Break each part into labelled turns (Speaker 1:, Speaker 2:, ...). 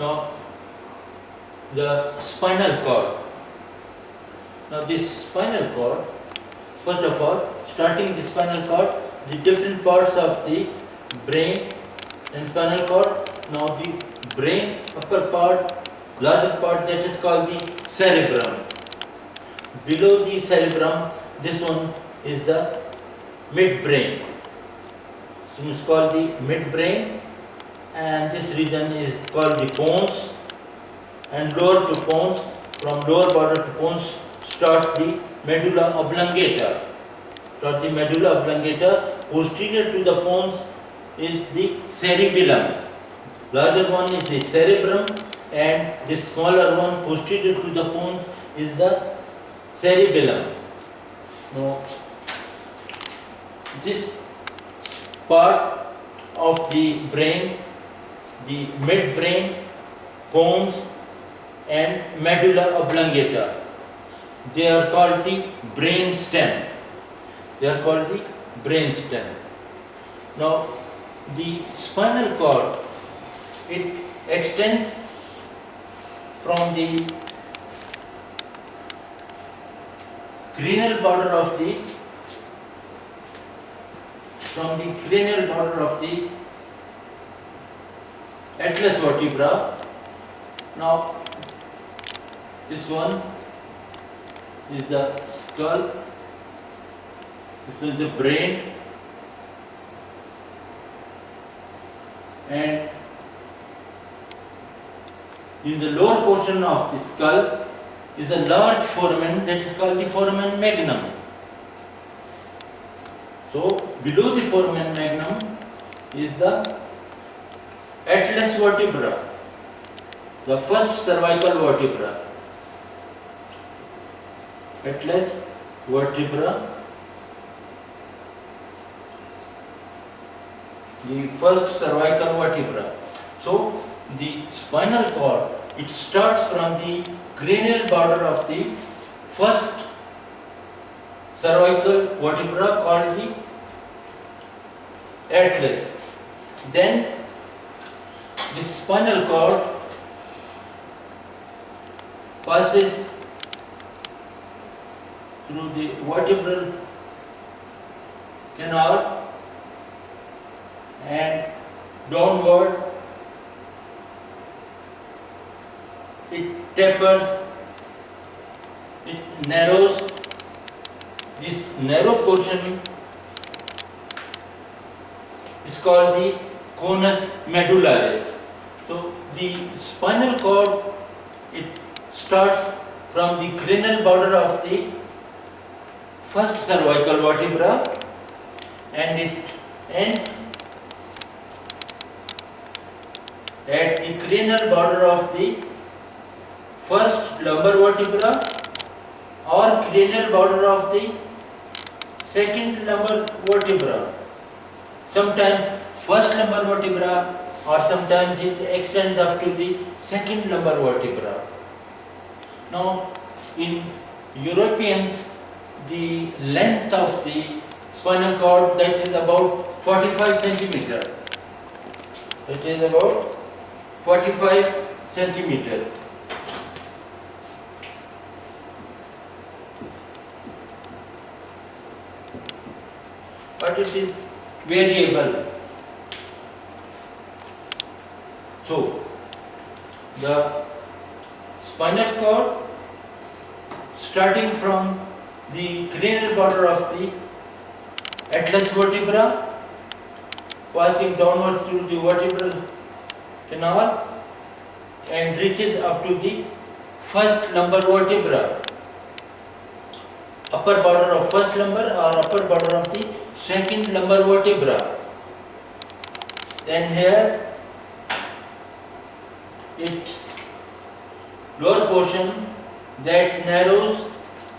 Speaker 1: Now the spinal cord. Now this spinal cord, first of all, starting the spinal cord, the different parts of the brain and spinal cord. Now the brain, upper part, larger part, that is called the cerebrum. Below the cerebrum, this one is the midbrain. So it's called the midbrain, and this region is called the pons, and lower to pons, from lower border to pons starts the medulla oblongata. Posterior to the pons is the cerebellum. Larger one is the cerebrum, and the smaller one posterior to the pons is the cerebellum. Now, this part of the brain, the midbrain, pons and medulla oblongata, they are called the brain stem. Now, the spinal cord, it extends from the cranial border of the atlas vertebra. Now this one is the skull, this is the brain, and in the lower portion of the skull is a large foramen that is called the foramen magnum. So below the foramen magnum is the atlas vertebra, the first cervical vertebra. Atlas vertebra, the first cervical vertebra. So the spinal cord, it starts from the cranial border of the first cervical vertebra called the atlas. Then the spinal cord passes through the vertebral canal and downward. It tapers, it narrows. This narrow portion is called the conus medullaris. So the spinal cord, it starts from the cranial border of the first cervical vertebra and it ends at the cranial border of the first lumbar vertebra or cranial border of the second lumbar vertebra. Sometimes first lumbar vertebra, or sometimes it extends up to the second lumbar vertebra. Now, in Europeans, the length of the spinal cord, that is about 45 centimeter. It is about 45 centimeter. But it is variable. So, the spinal cord, starting from the cranial border of the atlas vertebra, passing downward through the vertebral canal and reaches up to the first lumbar vertebra, upper border of first lumbar or upper border of the second lumbar vertebra. Then here it lower portion that narrows,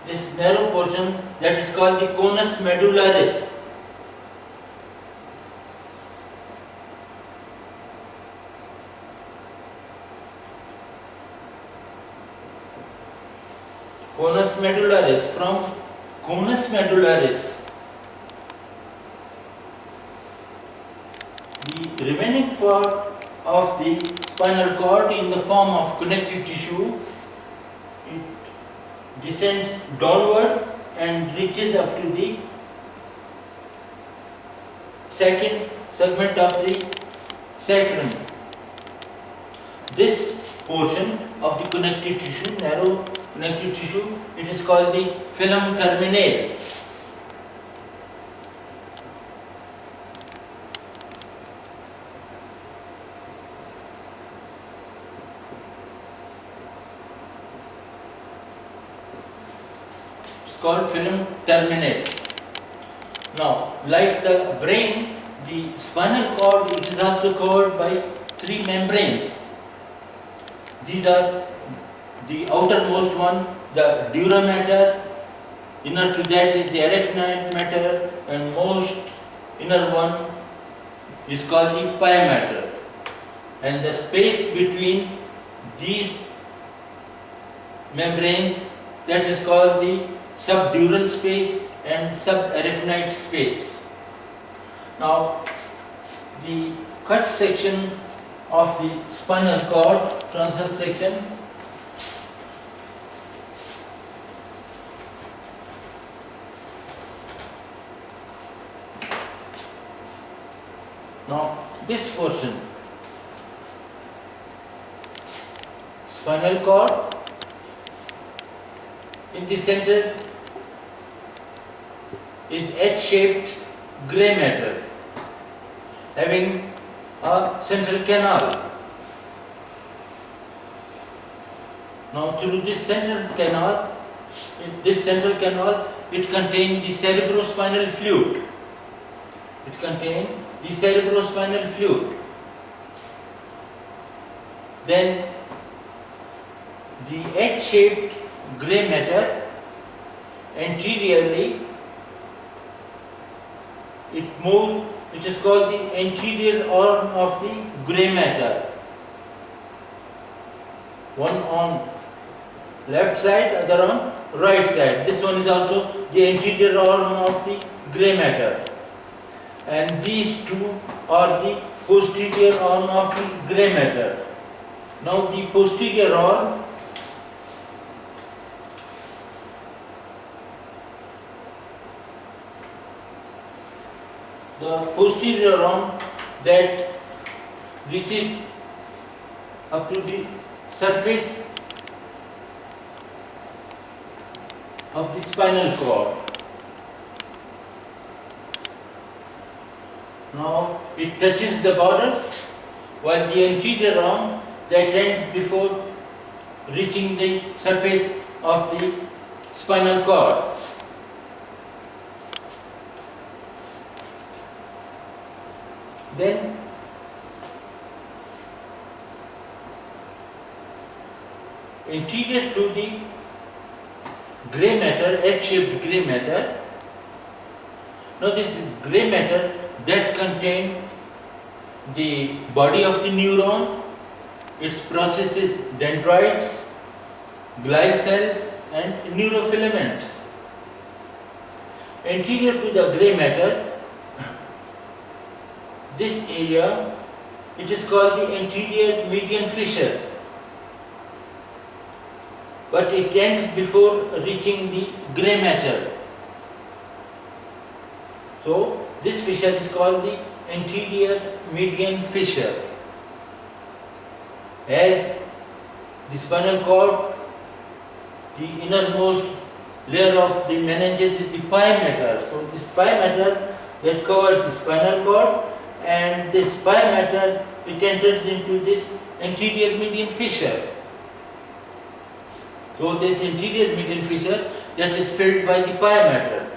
Speaker 1: this narrow portion, that is called the conus medullaris. Conus medullaris. From conus medullaris, the remaining part of the spinal cord in the form of connective tissue. It descends downwards and reaches up to the second segment of the sacrum. This portion of the connective tissue, narrow connective tissue, it is called the filum terminale. It's called filum terminale. Now, like the brain, the spinal cord, it is also covered by three membranes. These are the outermost one, the dura mater, inner to that is the arachnoid mater, and most inner one is called the pia mater. And the space between these membranes, that is called the subdural space and subarachnoid space. Now, the cut section of the spinal cord, transverse section, now this portion, spinal cord, in the center is H-shaped grey matter having a central canal. Now through this central canal, it contains the cerebrospinal fluid. It contains the cerebrospinal fluid. Then the H-shaped grey matter anteriorly, it moves. It is called the anterior arm of the grey matter. One on left side, other on right side. This one is also the anterior arm of the grey matter. And these two are the posterior arm of the grey matter. Now the posterior arm, that reaches up to the surface of the spinal cord. Now it touches the border, while the anterior arm that ends before reaching the surface of the spinal cord. Then anterior to the grey matter, H-shaped grey matter, now this grey matter that contains the body of the neuron, its processes, dendrites, glial cells and neurofilaments. Anterior to the grey matter, this area, it is called the anterior median fissure, but it ends before reaching the grey matter. So this fissure is called the anterior median fissure. As the spinal cord, the innermost layer of the meninges is the pia mater. So this pia mater that covers the spinal cord, and this pia mater, it enters into this anterior median fissure. So this anterior median fissure that is filled by the pia mater.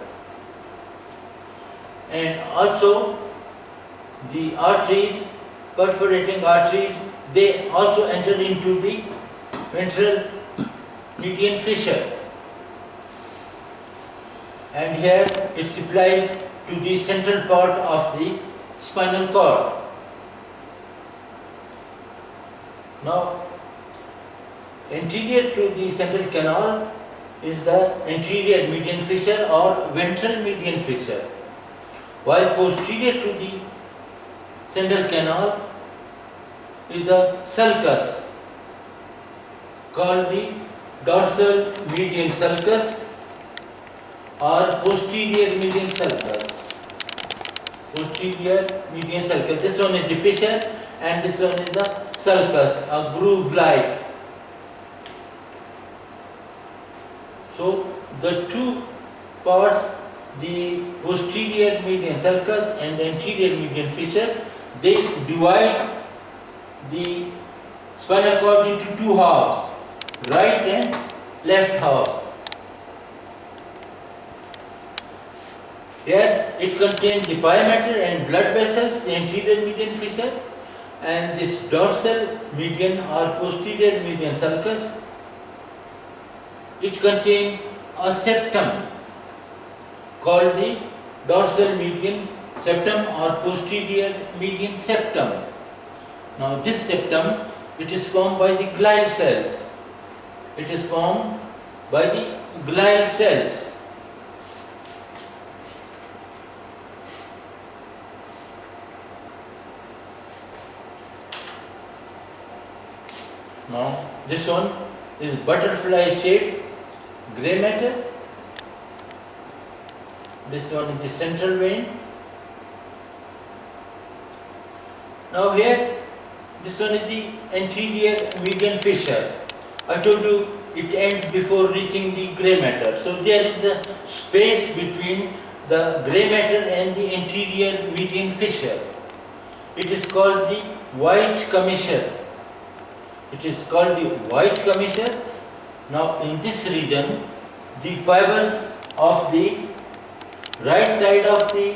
Speaker 1: And also the arteries, perforating arteries, they also enter into the ventral median fissure. And here it supplies to the central part of the spinal cord. Now, anterior to the central canal is the anterior median fissure or ventral median fissure, while posterior to the central canal is a sulcus called the dorsal median sulcus or posterior median sulcus. Posterior median sulcus. This one is the fissure and this one is the sulcus, a groove-like. So the two parts, the posterior median sulcus and the anterior median fissure, they divide the spinal cord into two halves, right and left halves. Here it contains the pyometer and blood vessels, the anterior median fissure, and this dorsal median or posterior median sulcus. It contains a septum called the dorsal median septum or posterior median septum. Now this septum, it is formed by the glial cells. It is formed by the glial cells. Now this one is butterfly shaped grey matter. This one is the central vein. Now here, this one is the anterior median fissure. I told you it ends before reaching the grey matter. So there is a space between the grey matter and the anterior median fissure. It is called the white commissure. It is called the white commissure. Now in this region, the fibers of the right side of the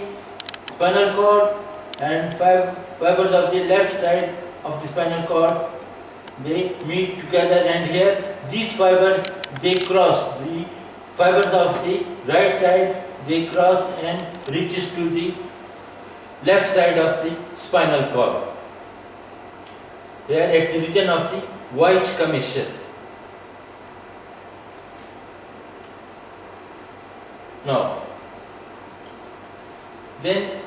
Speaker 1: spinal cord and fibers of the left side of the spinal cord, they meet together, and here these fibers, they cross. The fibers of the right side, they cross and reaches to the left side of the spinal cord. Here it's the region of the white commissure. Now, then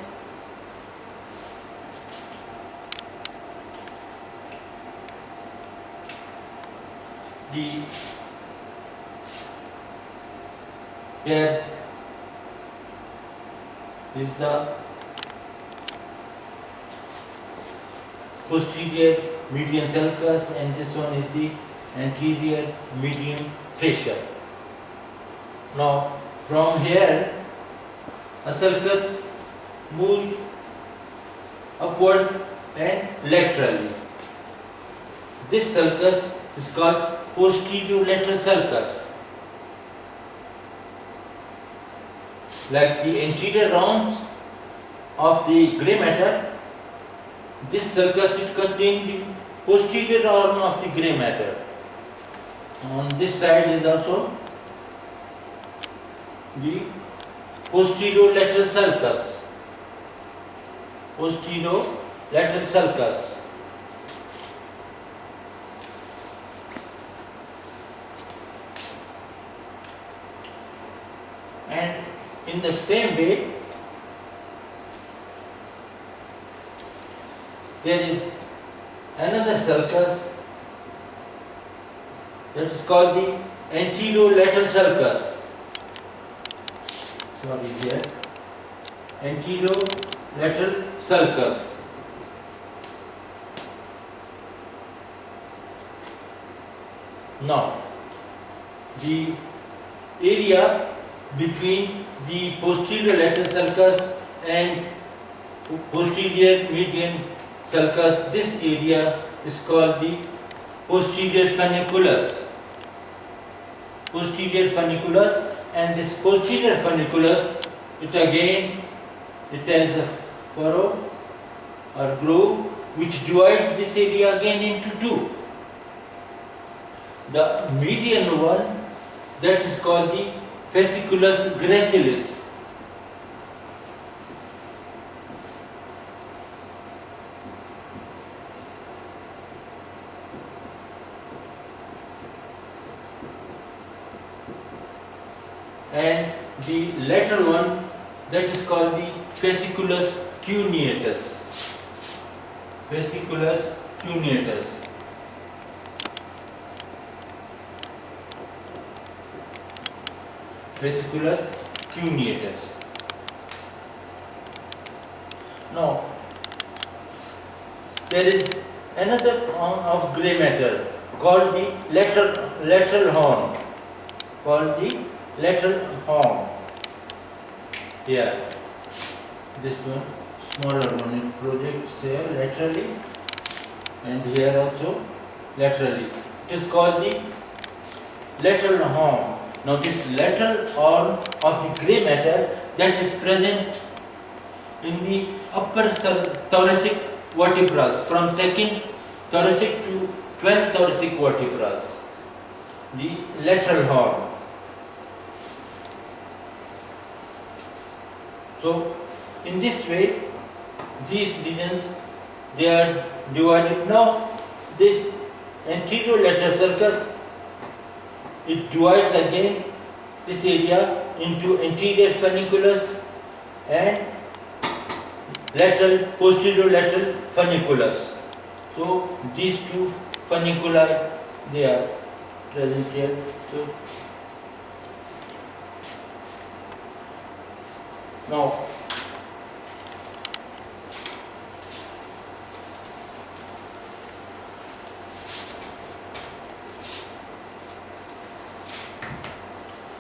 Speaker 1: here is the posterior median sulcus and this one is the anterior median fissure. Now from here a sulcus moves upward and laterally. This sulcus is called posterior lateral sulcus. Like the anterior rounds of the grey matter, this sulcus, it contains the posterior arm of the grey matter. On this side is also the posterior lateral sulcus. Posterior lateral sulcus. And in the same way, there is another sulcus that is called the anterolateral sulcus. Sorry, here. Anterolateral sulcus. Now, the area between the posterior lateral sulcus and posterior median sulcus, this area is called the posterior funiculus. Posterior funiculus, and this posterior funiculus, it has a furrow or groove which divides this area again into two. The median one, that is called the fasciculus gracilis. And the lateral one, that is called the fasciculus cuneatus. Fasciculus cuneatus. Fasciculus cuneatus. Now, there is another form of grey matter called the lateral horn. Here, this one, smaller one, it projects here laterally, and here also laterally. It is called the lateral horn. Now, this lateral horn of the grey matter that is present in the upper thoracic vertebrae, from second thoracic to 12th thoracic vertebrae, the lateral horn. So, in this way, these regions, they are divided. Now, this anterolateral sulcus, it divides again this area into anterior funiculus and posterior-lateral funiculus. So, these two funiculi, they are present here. So, now,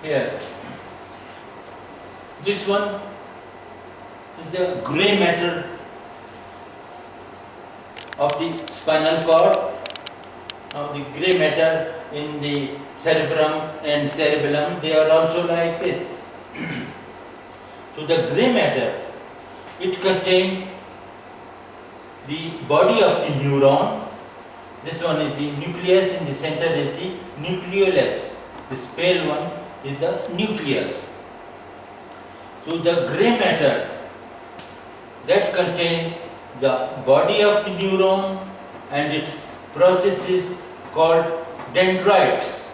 Speaker 1: here, this one is the grey matter of the spinal cord. Now, the grey matter in the cerebrum and cerebellum, they are also like this. So, the grey matter, it contains the body of the neuron. This one is the nucleus, in the center is the nucleolus. This pale one is the nucleus. So, the grey matter that contains the body of the neuron and its process is called dendrites.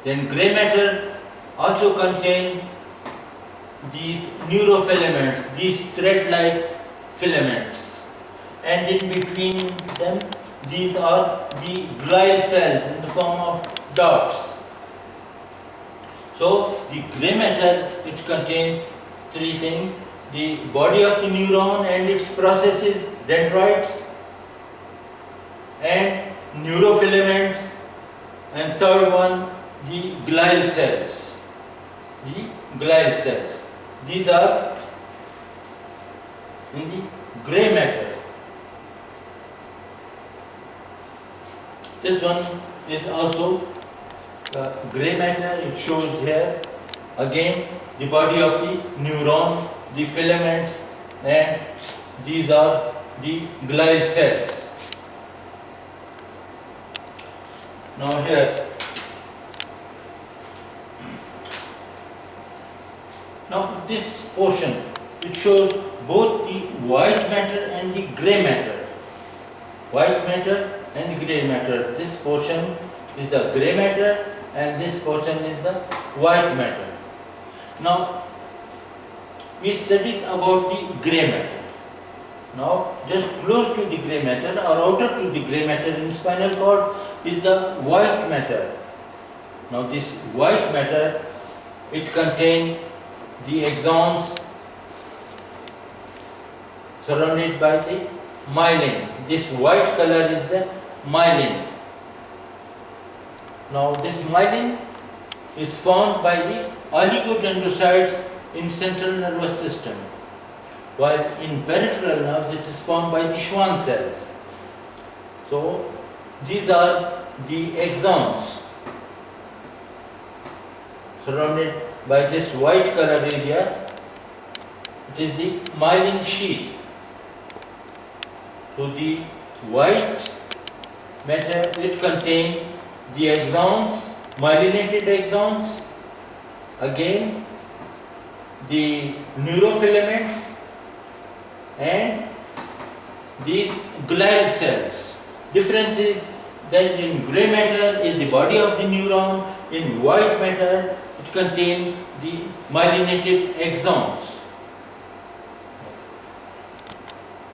Speaker 1: Then grey matter also contains these neurofilaments, these thread-like filaments, and in between them these are the glial cells in the form of dots. So, the grey matter, it contains three things: the body of the neuron and its processes, dendrites, and neurofilaments, and third one, the glial cells. These are in the grey matter. This one is also grey matter. It shows here again the body of the neuron, the filaments, and these are the glial cells. Now here, now this portion, it shows both the white matter and the grey matter. White matter and the grey matter. This portion is the grey matter and this portion is the white matter. Now, we studied about the grey matter. Now, just close to the grey matter or outer to the grey matter in spinal cord is the white matter. Now, this white matter, it contains the axons surrounded by the myelin. This white color is the myelin. Now, this myelin is formed by the oligodendrocytes in central nervous system, while in peripheral nerves it is formed by the Schwann cells. So, these are the axons surrounded by this white color area. It is the myelin sheath. So, the white matter, it contains the axons, myelinated axons, again the neurofilaments and these glial cells. Difference is that in grey matter is the body of the neuron, in white matter it contains the myelinated axons.